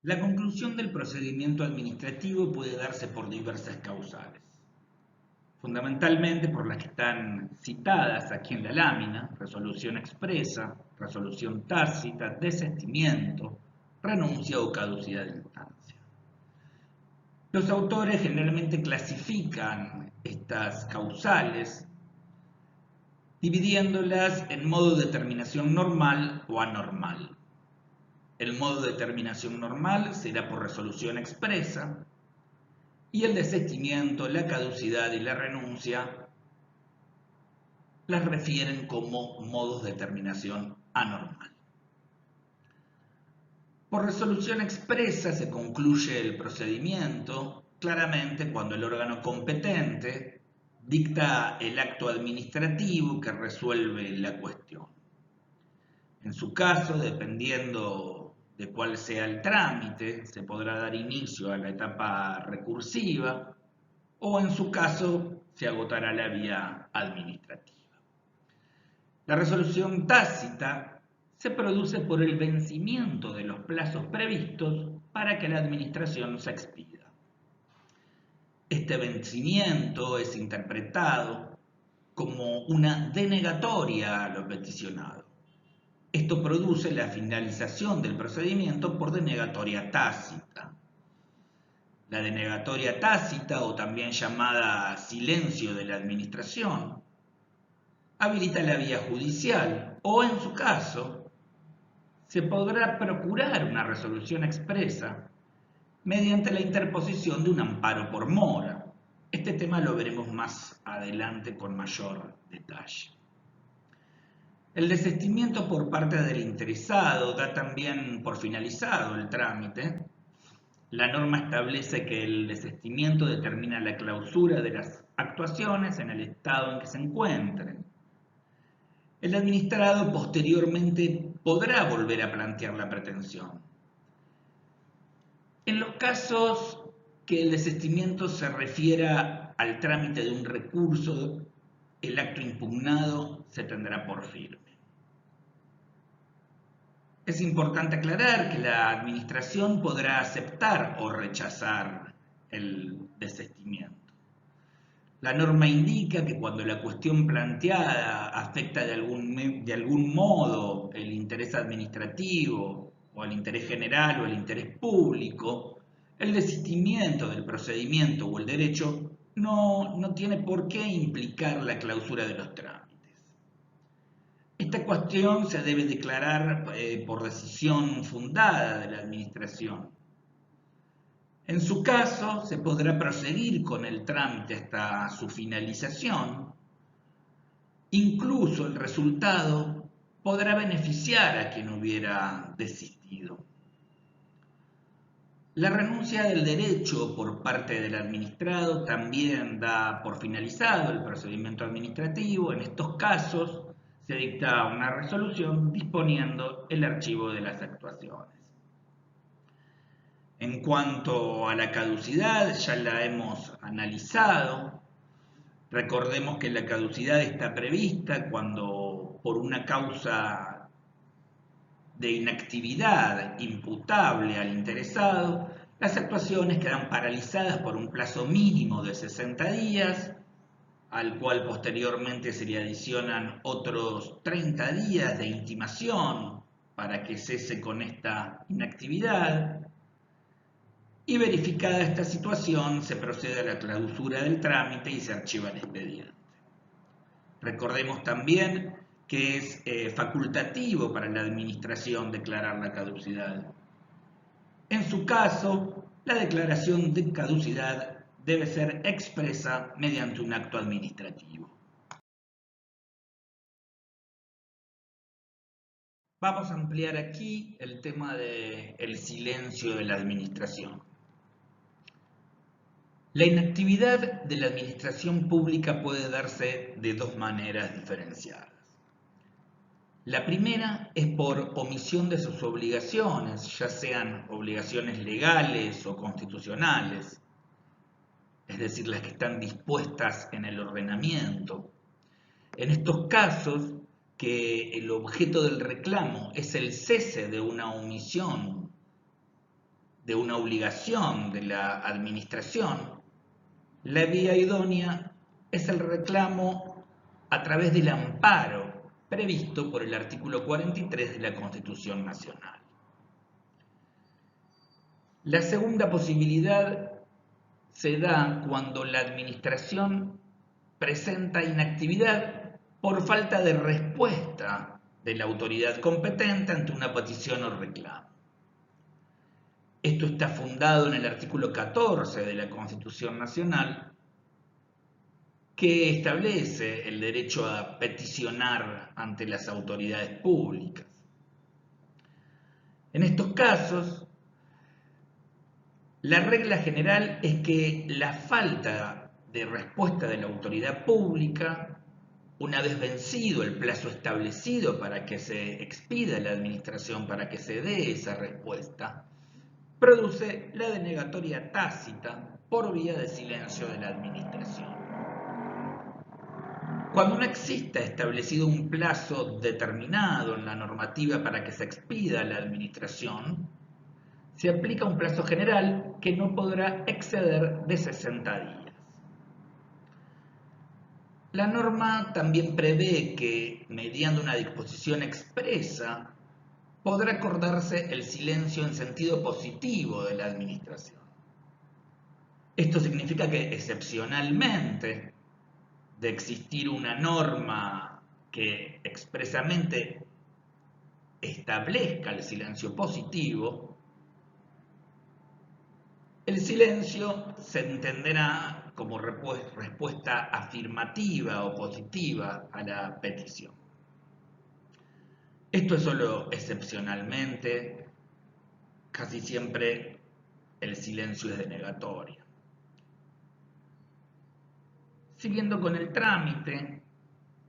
La conclusión del procedimiento administrativo puede darse por diversas causales, fundamentalmente por las que están citadas aquí en la lámina: resolución expresa, resolución tácita, desistimiento, renuncia o caducidad de instancia. Los autores generalmente clasifican estas causales dividiéndolas en modo de terminación normal o anormal. El modo de terminación normal será por resolución expresa y el desistimiento, la caducidad y la renuncia las refieren como modos de terminación anormal. Por resolución expresa se concluye el procedimiento claramente cuando el órgano competente dicta el acto administrativo que resuelve la cuestión. En su caso, dependiendo de cuál sea el trámite, se podrá dar inicio a la etapa recursiva o en su caso se agotará la vía administrativa. La resolución tácita se produce por el vencimiento de los plazos previstos para que la administración se expida. Este vencimiento es interpretado como una denegatoria a lo peticionado. Esto produce la finalización del procedimiento por denegatoria tácita. La denegatoria tácita, o también llamada silencio de la administración, habilita la vía judicial o, en su caso, se podrá procurar una resolución expresa mediante la interposición de un amparo por mora. Este tema lo veremos más adelante con mayor detalle. El desistimiento por parte del interesado da también por finalizado el trámite. La norma establece que el desistimiento determina la clausura de las actuaciones en el estado en que se encuentren. El administrado posteriormente podrá volver a plantear la pretensión. En los casos que el desistimiento se refiera al trámite de un recurso, el acto impugnado se tendrá por firme. Es importante aclarar que la administración podrá aceptar o rechazar el desistimiento. La norma indica que cuando la cuestión planteada afecta de algún modo el interés administrativo o el interés general o el interés público, el desistimiento del procedimiento o el derecho no tiene por qué implicar la clausura de los trámites. Esta cuestión se debe declarar por decisión fundada de la administración. En su caso, se podrá proseguir con el trámite hasta su finalización. Incluso el resultado podrá beneficiar a quien hubiera desistido. La renuncia del derecho por parte del administrado también da por finalizado el procedimiento administrativo. En estos casos se dicta una resolución disponiendo el archivo de las actuaciones. En cuanto a la caducidad, ya la hemos analizado. Recordemos que la caducidad está prevista cuando, por una causa de inactividad imputable al interesado, las actuaciones quedan paralizadas por un plazo mínimo de 60 días, al cual posteriormente se le adicionan otros 30 días de intimación para que cese con esta inactividad. Y verificada esta situación, se procede a la clausura del trámite y se archiva el expediente. Recordemos también que es facultativo para la administración declarar la caducidad. En su caso, la declaración de caducidad debe ser expresa mediante un acto administrativo. Vamos a ampliar aquí el tema del silencio de la administración. La inactividad de la administración pública puede darse de dos maneras diferenciadas. La primera es por omisión de sus obligaciones, ya sean obligaciones legales o constitucionales, es decir, las que están dispuestas en el ordenamiento. En estos casos, que el objeto del reclamo es el cese de una omisión de una obligación de la administración, la vía idónea es el reclamo a través del amparo previsto por el artículo 43 de la Constitución Nacional. La segunda posibilidad se da cuando la administración presenta inactividad por falta de respuesta de la autoridad competente ante una petición o reclamo. Esto está fundado en el artículo 14 de la Constitución Nacional, que establece el derecho a peticionar ante las autoridades públicas. En estos casos, la regla general es que la falta de respuesta de la autoridad pública, una vez vencido el plazo establecido para que se expida la administración, para que se dé esa respuesta, produce la denegatoria tácita por vía de silencio de la administración. Cuando no exista establecido un plazo determinado en la normativa para que se expida la administración, se aplica un plazo general que no podrá exceder de 60 días. La norma también prevé que, mediante una disposición expresa, podrá acordarse el silencio en sentido positivo de la administración. Esto significa que, excepcionalmente, de existir una norma que expresamente establezca el silencio positivo, el silencio se entenderá como respuesta afirmativa o positiva a la petición. Esto es solo excepcionalmente, casi siempre el silencio es denegatorio. Siguiendo con el trámite,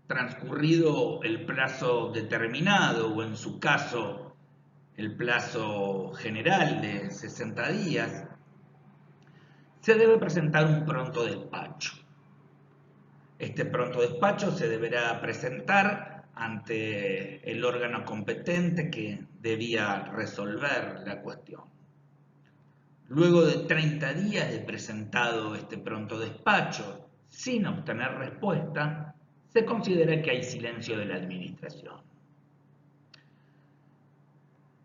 transcurrido el plazo determinado o en su caso el plazo general de 60 días, se debe presentar un pronto despacho. Este pronto despacho se deberá presentar ante el órgano competente que debía resolver la cuestión. Luego de 30 días de presentado este pronto despacho, sin obtener respuesta, se considera que hay silencio de la administración.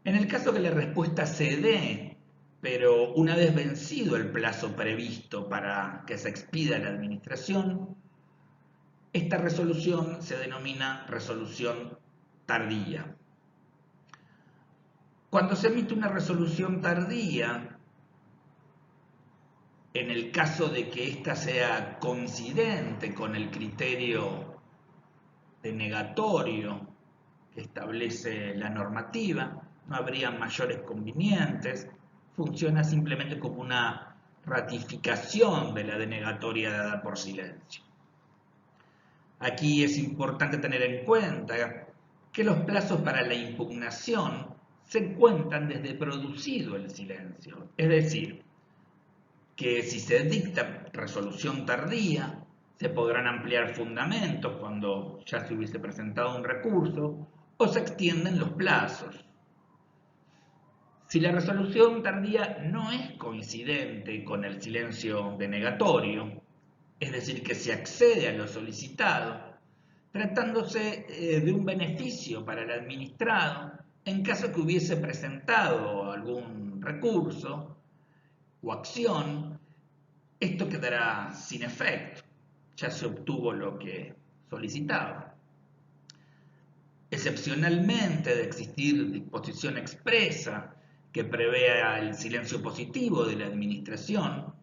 En el caso que la respuesta se dé, pero una vez vencido el plazo previsto para que se expida la administración, esta resolución se denomina resolución tardía. Cuando se emite una resolución tardía, en el caso de que ésta sea coincidente con el criterio denegatorio que establece la normativa, no habría mayores convenientes, funciona simplemente como una ratificación de la denegatoria dada por silencio. Aquí es importante tener en cuenta que los plazos para la impugnación se cuentan desde producido el silencio, es decir, que si se dicta resolución tardía, se podrán ampliar fundamentos cuando ya se hubiese presentado un recurso o se extienden los plazos. Si la resolución tardía no es coincidente con el silencio denegatorio, es decir, que se accede a lo solicitado, tratándose de un beneficio para el administrado en caso que hubiese presentado algún recurso o acción, esto quedará sin efecto, ya se obtuvo lo que solicitaba. Excepcionalmente, de existir disposición expresa que prevea el silencio positivo de la administración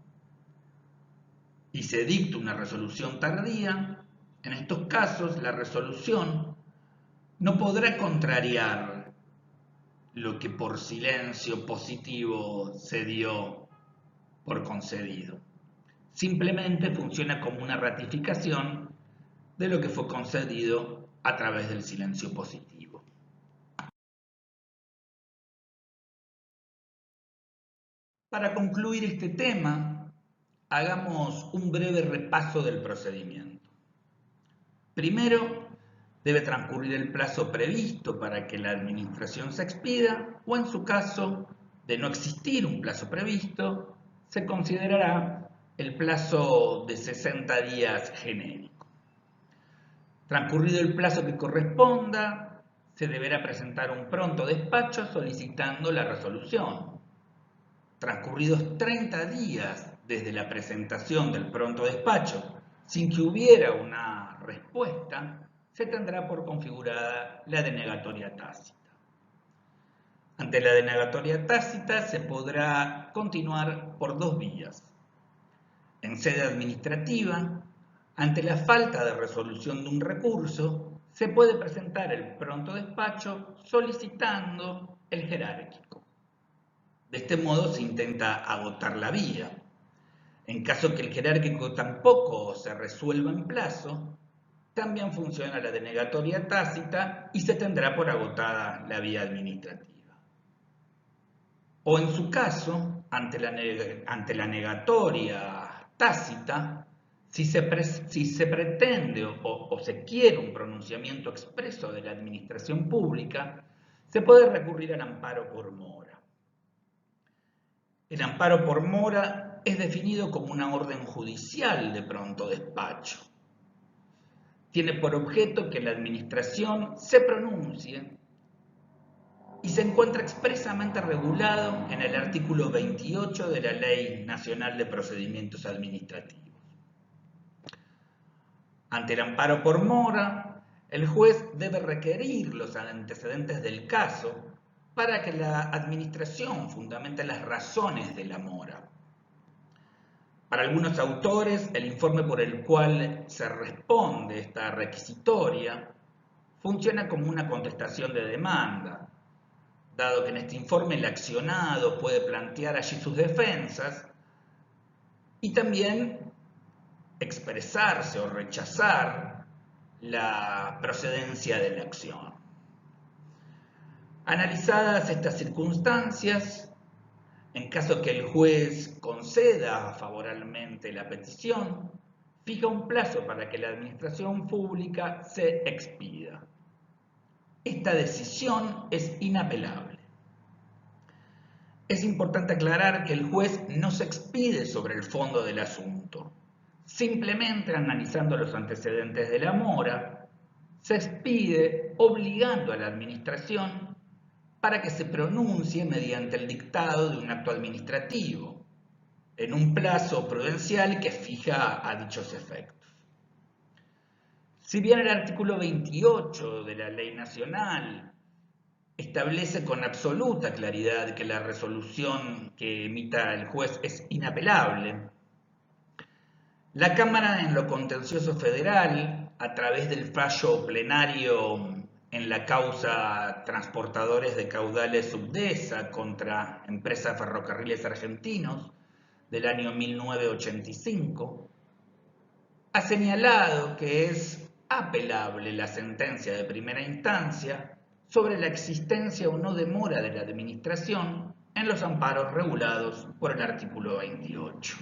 y se dicta una resolución tardía, en estos casos la resolución no podrá contrariar lo que por silencio positivo se dio por concedido. Simplemente funciona como una ratificación de lo que fue concedido a través del silencio positivo. Para concluir este tema, hagamos un breve repaso del procedimiento. Primero, debe transcurrir el plazo previsto para que la administración se expida o, en su caso, de no existir un plazo previsto, se considerará el plazo de 60 días genérico. Transcurrido el plazo que corresponda, se deberá presentar un pronto despacho solicitando la resolución. Transcurridos 30 días desde la presentación del pronto despacho, sin que hubiera una respuesta, se tendrá por configurada la denegatoria tácita. Ante la denegatoria tácita se podrá continuar por dos vías. En sede administrativa, ante la falta de resolución de un recurso, se puede presentar el pronto despacho solicitando el jerárquico. De este modo se intenta agotar la vía. En caso que el jerárquico tampoco se resuelva en plazo, también funciona la denegatoria tácita y se tendrá por agotada la vía administrativa. O en su caso, ante la negatoria tácita, si se pretende o se quiere un pronunciamiento expreso de la administración pública, se puede recurrir al amparo por mora. El amparo por mora es definido como una orden judicial de pronto despacho. Tiene por objeto que la administración se pronuncie y se encuentra expresamente regulado en el artículo 28 de la Ley Nacional de Procedimientos Administrativos. Ante el amparo por mora, el juez debe requerir los antecedentes del caso para que la administración fundamente las razones de la mora. Para algunos autores, el informe por el cual se responde esta requisitoria funciona como una contestación de demanda, dado que en este informe el accionado puede plantear allí sus defensas y también expresarse o rechazar la procedencia de la acción. Analizadas estas circunstancias, en caso que el juez conceda favorablemente la petición, fija un plazo para que la administración pública se expida. Esta decisión es inapelable. Es importante aclarar que el juez no se expide sobre el fondo del asunto. Simplemente analizando los antecedentes de la mora, se expide obligando a la administración para que se pronuncie mediante el dictado de un acto administrativo, en un plazo prudencial que fija a dichos efectos. Si bien el artículo 28 de la Ley Nacional establece con absoluta claridad que la resolución que emita el juez es inapelable, la Cámara en lo contencioso federal, a través del fallo plenario en la causa Transportadores de Caudales Subdesa contra Empresa Ferrocarriles Argentinos del año 1985, ha señalado que es apelable la sentencia de primera instancia sobre la existencia o no de mora de la administración en los amparos regulados por el artículo 28.